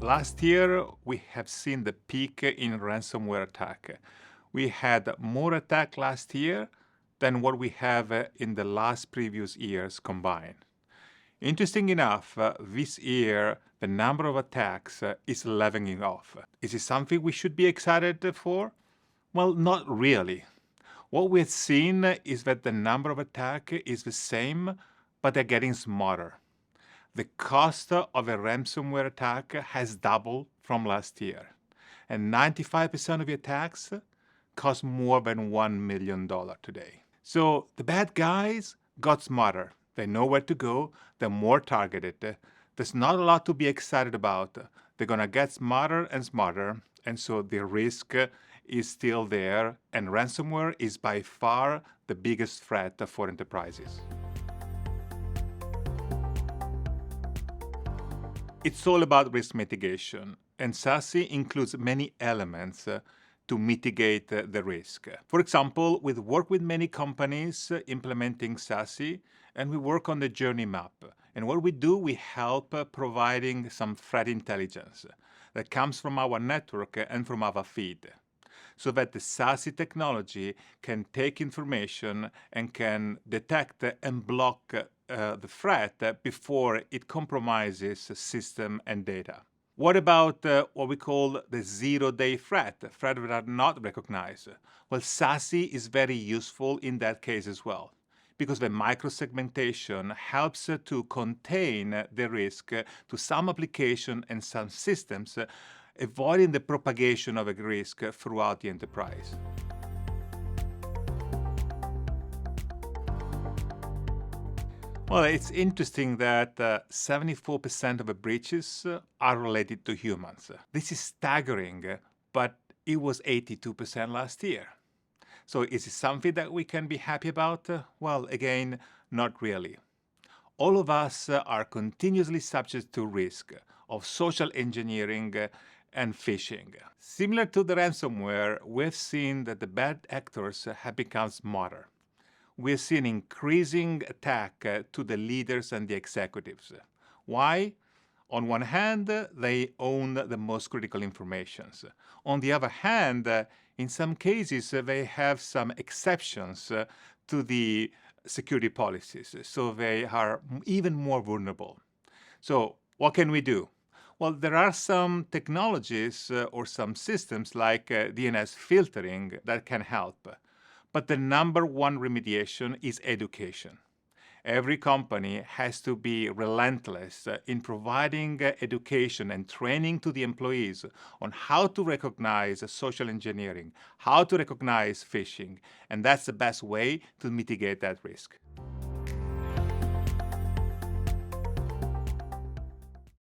Last year, we have seen the peak in ransomware attack. We had more attack last year than what we have in the last previous years combined. Interesting enough, this year, the number of attacks is leveling off. Is it something we should be excited for? Well, not really. What we've seen is that the number of attacks is the same, but they're getting smarter. The cost of a ransomware attack has doubled from last year, and 95% of the attacks cost more than $1 million today. So the bad guys got smarter. They know where to go. They're more targeted. There's not a lot to be excited about. They're going to get smarter and smarter, and so the risk is still there, and ransomware is by far the biggest threat for enterprises. It's all about risk mitigation, and SASE includes many elements to mitigate the risk. For example, we work with many companies implementing SASE, and we work on the journey map. And what we do, we help providing some threat intelligence that comes from our network and from our feed, so that the SASE technology can take information and can detect and block the threat before it compromises system and data. What about what we call the zero-day threat that are not recognized? Well, SASE is very useful in that case as well, because the microsegmentation helps to contain the risk to some application and some systems, avoiding the propagation of a risk throughout the enterprise. Well, it's interesting that 74% of the breaches are related to humans. This is staggering, but it was 82% last year. So is it something that we can be happy about? Well, again, not really. All of us are continuously subject to risk of social engineering and phishing. Similar to the ransomware, we've seen that the bad actors have become smarter. We're seeing increasing attack to the leaders and the executives. Why? On one hand, they own the most critical information. On the other hand, in some cases, they have some exceptions to the security policies, so they are even more vulnerable. So what can we do? Well, there are some technologies or some systems like DNS filtering that can help. But the number one remediation is education. Every company has to be relentless in providing education and training to the employees on how to recognize social engineering, how to recognize phishing, and that's the best way to mitigate that risk.